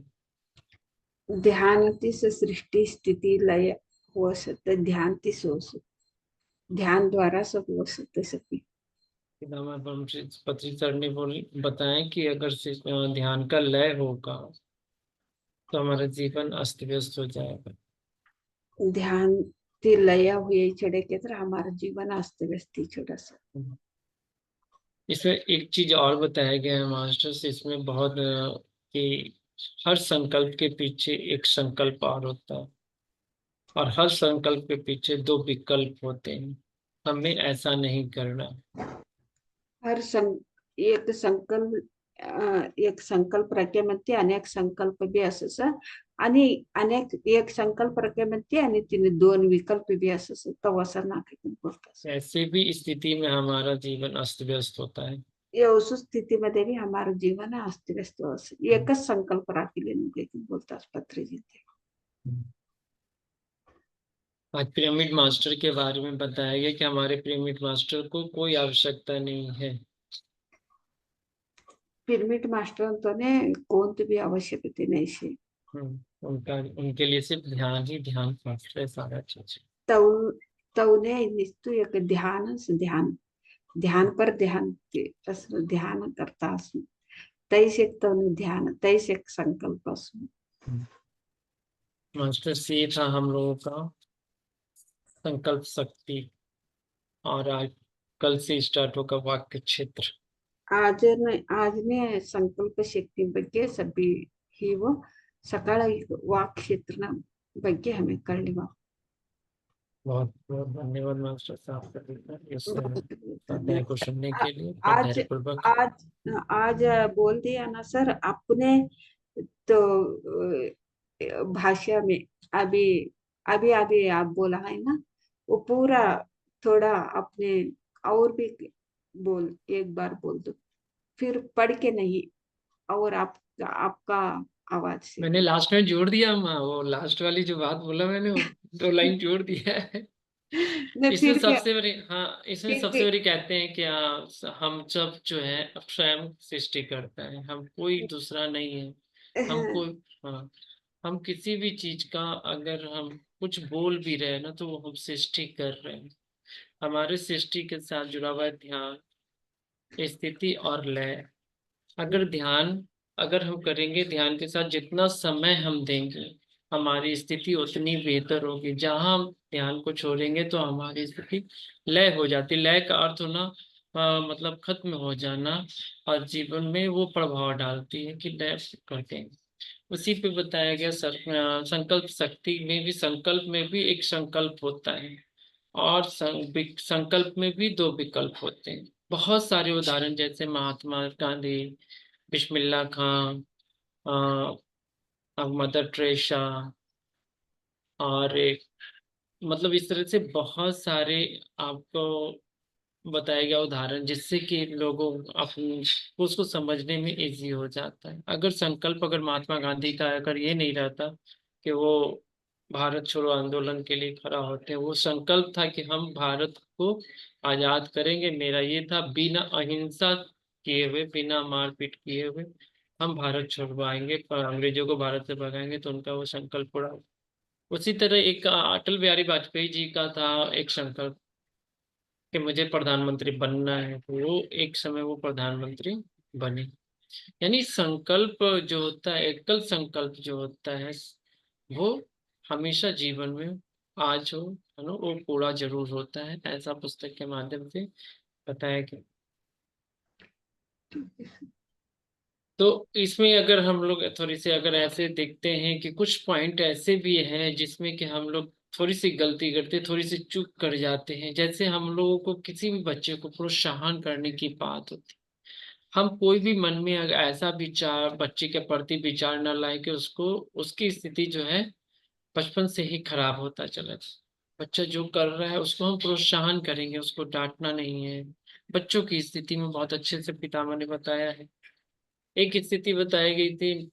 ध्यान से सृष्टि स्थिति लय हो सकते ध्यान हो सकते ध्यान द्वारा सब हो सकते सभी। पत्री सर ने बताया कि अगर ध्यान का लय होगा तो हमारा जीवन अस्त व्यस्त हो जाएगा। ध्यान ती लय हुई चढ़े के तरह हमारा जीवन अस्त व्यस्त ही छोटा सा। इसमें एक चीज और बताया गया है मास्टर्स, इसमें बहुत कि हर संकल्प के पीछे एक संकल्प और होता है और हर संकल्प के पीछे दो विकल्प होते हैं। हमें ऐसा नहीं करना। हर एक संकल्प रखे म्हणते अनेक संकल्प भी असं आणि अनेक एक संकल्प रखे म्हणते आणि तिने दोन विकल्प भी असं तो असं ना बोलतात। ऐसे भी स्थिति में हमारा जीवन अस्त व्यस्त होता है। ये उस स्थिति में भी हमारा जीवन अस्त व्यस्त हो एक संकल्प राखी बोलतात पत्री जी। आज पिरामिड मास्टर के बारे में बताया गया कि हमारे पिरामिड मास्टर को कोई आवश्यकता नहीं है। पिरामिड मास्टर तो ने कोणती भी आवश्यकता नहीं से। उनके लिए सिर्फ ध्यान ही ध्यान शास्त्र है सारा चीज। तो तवने निस्तु एक ध्यान ध्यान ध्यान पर ध्यान ध्यान करता असू तैसे तवने ध्यान तैसे संकल्प असू। मास्टर सी था हम लोगों का संकल्प शक्ति, और आज कल से स्टार्ट होगा वाक्य क्षेत्र। ಆಜನೆ ಸಂಕಲ್ಪ ಶಕ್ತಿ ಬಗ್ಗೆ ಸಭಿ ಹೀವು ಸಕಾಳ ವಾಕ್ ಕ್ಷೇತ್ರನ ಬಗ್ಗೆ हमें ಕಲಿವ। बहुत बहुत धन्यवाद मास्टर साहब का इस अध्याय को सुनने के लिए आज धैर्य पूर्वक। आज आज बोल दिया ना सर अपने तो भाषा में अभी अभी अभी आप बोला है ना वो पूरा थोड़ा अपने और भी बोल एक बार बोल दो फिर पढ़ के नहीं और आपका आपका आवाज से मैंने लास्ट में जोड़ दिया वो लास्ट वाली जो बात बोला मैंने वो 2 लाइन जोड़ दिया है। नहीं इसमें फिर भी सबसे बड़ी, हाँ इसमें फिर भी सबसे बड़ी कहते हैं कि हम सब जो है स्वयं सृष्टि करता है, हम कोई दूसरा नहीं है। हम हाँ, कोई, हाँ हम किसी भी चीज का अगर हम कुछ बोल भी रहे हैं ना तो वो हम सृष्टि कर रहे हैं। हमारे सृष्टि के साथ जुड़ा हुआ है ध्यान, स्थिति और लय। अगर ध्यान, अगर हम करेंगे ध्यान के साथ जितना समय हम देंगे हमारी स्थिति उतनी बेहतर होगी। जहां हम ध्यान को छोड़ेंगे तो हमारी स्थिति लय हो जाती। लय का अर्थ होना मतलब खत्म हो जाना, और जीवन में वो प्रभाव डालती है कि लय करते हैं। उसी पे बताया गया संकल्प शक्ति में भी, संकल्प में भी एक संकल्प होता है, और संकल्प में भी 2 विकल्प होते हैं। बहुत सारे उदाहरण जैसे महात्मा गांधी, बिस्मिल्लाह खां, मदर टेरेसा, और एक मतलब इस तरह से बहुत सारे आपको बताया गया उदाहरण, जिससे कि लोगों अपन को उसको समझने में इजी हो जाता है। अगर संकल्प, अगर महात्मा गांधी का अगर ये नहीं रहता कि वो भारत छोड़ो आंदोलन के लिए खड़ा होते हैं, वो संकल्प था कि हम भारत को आजाद करेंगे, मेरा ये था बिना अहिंसा किए हुए, बिना मारपीट किए हुए हम भारत छुड़वाएंगे, पर अंग्रेजों को भारत से भगाएंगे, तो उनका वो संकल्प पूरा। उसी तरह एक अटल बिहारी वाजपेयी जी का था एक संकल्प कि मुझे प्रधानमंत्री बनना है, तो वो एक समय वो प्रधानमंत्री बने। यानी संकल्प जो होता है, एकल संकल्प जो होता है, वो हमेशा जीवन में आज हो, है ना, वो पूरा जरूर होता है, ऐसा पुस्तक के माध्यम से बताया गया। तो इसमें अगर हम लोग थोड़ी सी अगर ऐसे देखते हैं कि कुछ पॉइंट ऐसे भी हैं जिसमें कि हम लोग थोड़ी सी गलती करते, थोड़ी सी चूक कर जाते हैं। जैसे हम लोगों को किसी भी बच्चे को प्रोत्साहन करने की बात होती, हम कोई भी मन में अगर ऐसा विचार बच्चे के प्रति विचार न लाए कि उसको, उसकी स्थिति जो है बचपन से ही खराब होता चला जाए। बच्चा जो कर रहा है उसको हम प्रोत्साहन करेंगे, उसको डांटना नहीं है। बच्चों की स्थिति में बहुत अच्छे से पितामह ने बताया है। एक स्थिति बताई गई थी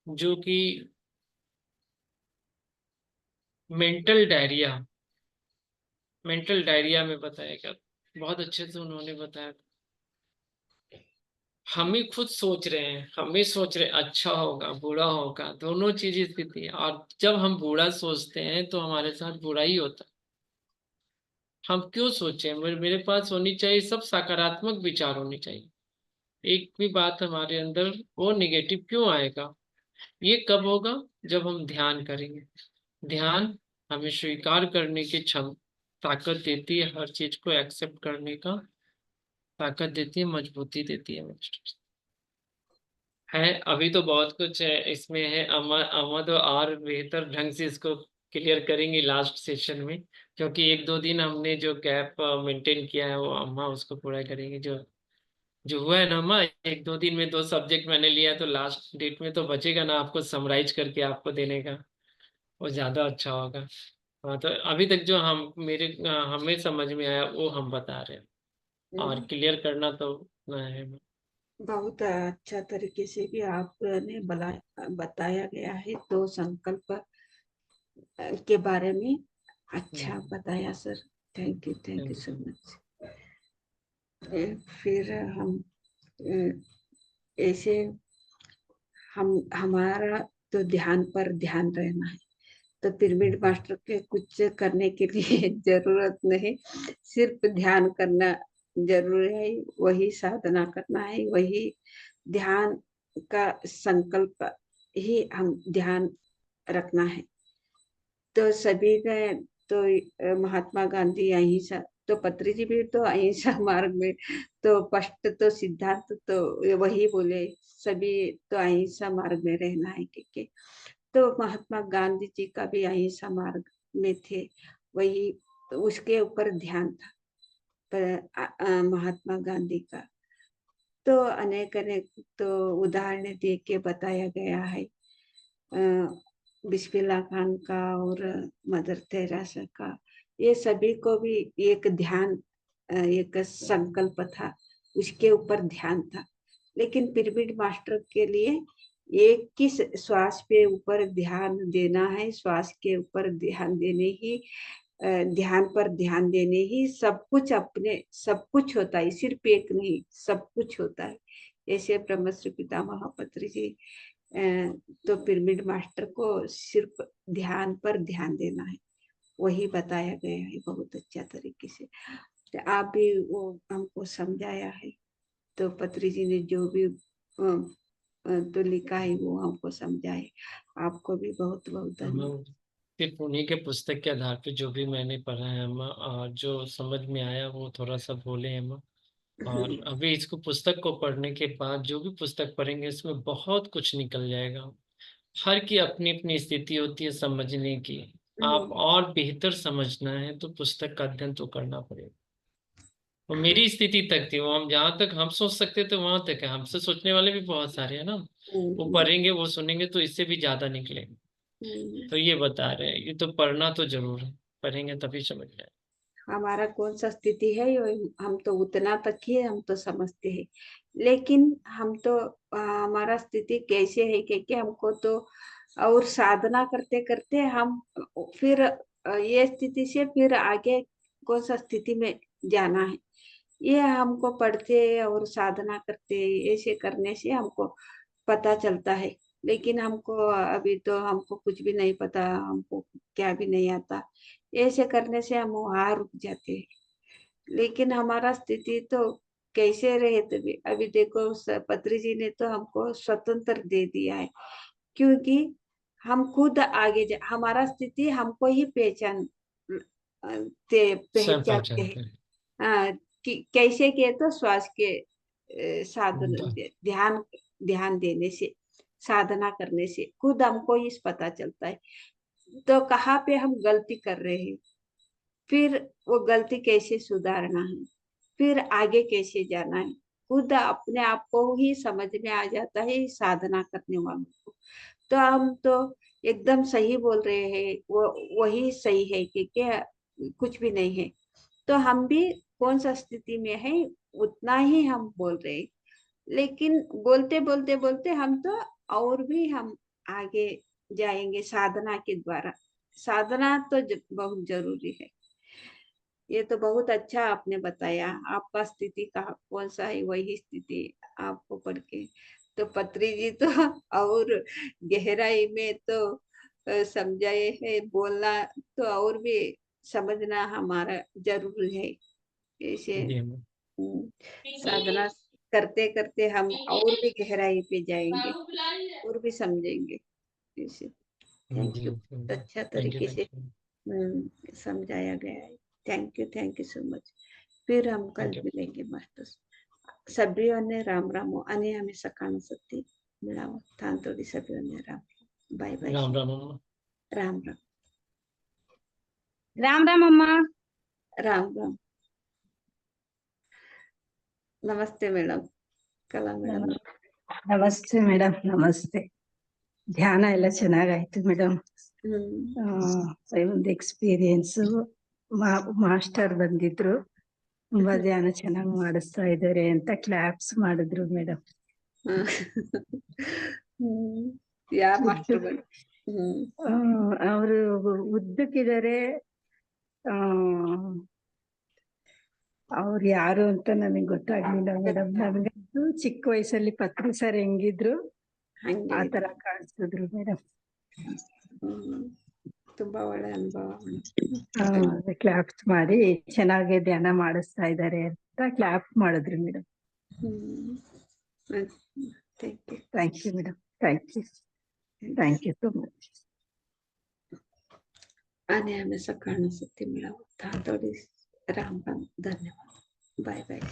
जो कि मेंटल डायरिया, मेंटल डायरिया में बताया गया। बहुत अच्छे से उन्होंने बताया। हम ही खुद सोच रहे हैं, हम ही सोच रहे हैं अच्छा होगा बुरा होगा, दोनों चीज स्थिति है। और जब हम बुरा सोचते हैं तो हमारे साथ बुरा ही होता है। हम क्यों सोचें? मेरे पास होनी चाहिए सब सकारात्मक विचार होने चाहिए। एक भी बात हमारे अंदर वो निगेटिव क्यों आएगा? ये कब होगा? जब हम ध्यान करेंगे। ध्यान हमें स्वीकार करने की क्षम ताकत देती है, हर चीज को एक्सेप्ट करने का ताकत देती है, मजबूती देती है। है अभी तो बहुत कुछ है इसमें है। अमर अमर तो और बेहतर ढंग से इसको क्लियर करेंगे लास्ट सेशन में, क्योंकि 1-2 दिन हमने जो गैप मेंटेन किया है वो अम्मा उसको पूरा करेंगे। जो जो हुआ है ना अम्मा, 1-2 दिन में 2 सब्जेक्ट मैंने लिया है, तो लास्ट डेट में तो बचेगा ना आपको समराइज करके आपको देने का, वो ज्यादा अच्छा होगा। हाँ तो अभी तक जो हम मेरे हमें समझ में आया वो हम बता रहे हैं, और क्लियर करना तो उतना है। बहुत अच्छा तरीके से भी आपने बताया गया है दो संकल्प के बारे में। अच्छा बताया sir, thank you thank so you. Much. फिर हम ऐसे हम हमारा तो ध्यान पर ध्यान रहना है। तो पिरामिड मास्टर के कुछ करने के लिए जरूरत नहीं, सिर्फ ध्यान करना जरूरी है, वही साधना करना है, वही ध्यान का संकल्प ही हम ध्यान रखना है। तो सभी ने तो महात्मा गांधी अहिंसा, तो पत्री जी भी तो अहिंसा मार्ग में, तो स्पष्ट तो सिद्धांत तो वही बोले, सभी तो अहिंसा मार्ग में रहना है क्योंकि, तो महात्मा गांधी जी का भी अहिंसा मार्ग में थे, वही तो उसके ऊपर ध्यान था महात्मा गांधी का। तो अनेक अनेक तो उदाहरण दे के बताया गया है, बिस्मिल्लाह खान का और मदर तेरेसा का, ये सभी को भी एक ध्यान, एक संकल्प था, उसके ऊपर ध्यान था। लेकिन पिरामिड मास्टर के लिए एक ही श्वास पे ऊपर ध्यान देना है, श्वास के ऊपर ध्यान देने ही, ध्यान पर ध्यान देने ही सब कुछ अपने सब कुछ होता है, सिर्फ एक नहीं सब कुछ होता है। ऐसे ब्रह्मश्री पितामह पत्री जी, तो पिरामिड मास्टर को सिर्फ ध्यान पर ध्यान देना है, वही बताया गया है बहुत अच्छा तरीके से। तो आप भी वो हमको समझाया है, तो पत्री जी ने जो भी तो लिखा है वो हमको समझाए, आपको भी बहुत बहुत धन्यवाद। सिर्फ उन्हीं के पुस्तक के आधार पे जो भी मैंने पढ़ा है अम्मा, और जो समझ में आया वो थोड़ा सा बोले हैं अम्मा। और अभी इसको पुस्तक को पढ़ने के बाद जो भी पुस्तक पढ़ेंगे इसमें बहुत कुछ निकल जाएगा। हर की अपनी अपनी स्थिति होती है समझने की। आप और बेहतर समझना है तो पुस्तक का अध्ययन तो करना पड़ेगा। वो मेरी स्थिति तक थी, वो हम जहां तक हम सोच सकते थे वहां तक है, हमसे सोचने वाले भी बहुत सारे हैं ना। वो पढ़ेंगे वो सुनेंगे तो इससे भी ज्यादा निकलेंगे। तो ये बता रहे हैं, ये तो पढ़ना तो जरूर है, पढ़ेंगे तभी समझ में आएगा। हमारा कौन सा स्थिति है ये हम तो उतना तक ही हम तो समझते हैं, लेकिन हम तो हमारा स्थिति कैसे है कि हमको तो और साधना करते करते हम फिर ये स्थिति से फिर आगे कौन सा स्थिति में जाना है, ये हमको पढ़ते और साधना करते ऐसे करने से हमको पता चलता है। लेकिन हमको अभी तो हमको कुछ भी नहीं पता, हमको क्या भी नहीं आता, ऐसे करने से हम वहां रुक जाते हैं। लेकिन हमारा स्थिति तो कैसे रहे, तभी अभी देखो पत्री जी ने तो हमको स्वतंत्र दे दिया है, क्योंकि हम खुद आगे हमारा स्थिति हमको ही सब पहचानते हैं। पहचानते हैं। हाँ, कि कैसे किए तो श्वास के साधन बस। ध्यान ध्यान देने से, साधना करने से खुद हमको ही पता चलता है, तो कहाँ पे हम गलती कर रहे हैं, फिर वो गलती कैसे सुधारना है, फिर आगे कैसे जाना है, खुद अपने आप को ही समझ में आ जाता है साधना करने वालों को। तो हम तो एकदम सही बोल रहे हैं, वो वही सही है कि क्या कुछ भी नहीं है, तो हम भी कौन सा स्थिति में है उतना ही हम बोल रहे हैं। लेकिन बोलते बोलते बोलते हम तो और भी हम आगे जाएंगे साधना के द्वारा, साधना तो बहुत जरूरी है। ये तो बहुत अच्छा आपने बताया, आपका स्थिति का कौन सा है वही स्थिति आपको पढ़ के, तो पत्री जी तो और गहराई में तो समझाए है, बोलना तो और भी समझना हमारा जरूरी है। ऐसे जी अम्मा। साधना करते करते हम और भी गहराई पे जाएंगे और भी समझेंगे। ऐसे थैंक जी यू, बहुत अच्छा थैंक यू तरीके से समझाया गया है। Thank you so much. फिर हम कल थैंक यू। मिलेंगे मास्टर। सभीઓને રામ રામ અને અમે સકાળ શક્તિ મેળવો થાંતોડી સભીઓને રામ બાય બાય राम राम अम्मा। राम राम राम राम अम्मा। राम राम। नमस्ते मैडम, कला मैडम। ನಮಸ್ತೆ ಮೇಡಮ್, ನಮಸ್ತೆ. ಧ್ಯಾನ ಎಲ್ಲ ಚೆನ್ನಾಗಾಯ್ತು ಮೇಡಮ್. ಒಂದು ಎಕ್ಸ್ಪೀರಿಯನ್ಸ್. ಮಾಸ್ಟರ್ ಬಂದಿದ್ರು, ತುಂಬಾ ಧ್ಯಾನ ಚೆನ್ನಾಗಿ ಮಾಡಿಸ್ತಾ ಇದಾರೆ ಅಂತ ಕ್ಲಾಪ್ಸ್ ಮಾಡಿದ್ರು ಮೇಡಮ್. ಯಾರ್ ಮಾಸ್ಟರ್ ಬಂದ್ರು? ಅವರು ಉದ್ದಕ್ಕಿದ್ದಾರೆ. ಅವ್ರು ಯಾರು ಅಂತ ನನಗೆ ಗೊತ್ತಾಗ್ಲಿಲ್ಲ ಮೇಡಮ್. ನನ್ಗಂತೂ ಚಿಕ್ಕ ವಯಸ್ಸಲ್ಲಿ ಪತ್ರಿ ಸರ್ ಹೆಂಗಿದ್ರು ಹಂಗೆ ಆತರ ಕಾಣಿಸಿದ್ರು ಮೇಡಮ್. ತುಂಬಾ ಒಳ್ಳೆ ಅನುಭವ ಕ್ಲಾಪ್ಸ್ ಮಾಡಿ ಚೆನ್ನಾಗಿ ಧ್ಯಾನ ಮಾಡಿಸ್ತಾ ಇದ್ದಾರೆ ಅಂತ ಕ್ಲಾಪ್ ಮಾಡಿದ್ರಿ madam. Thank you thank you madam. Thank you so much. आने हमेशा कारणं सत्य मिळावं. हात जोडी राम राम. धन्यवाद. Bye bye.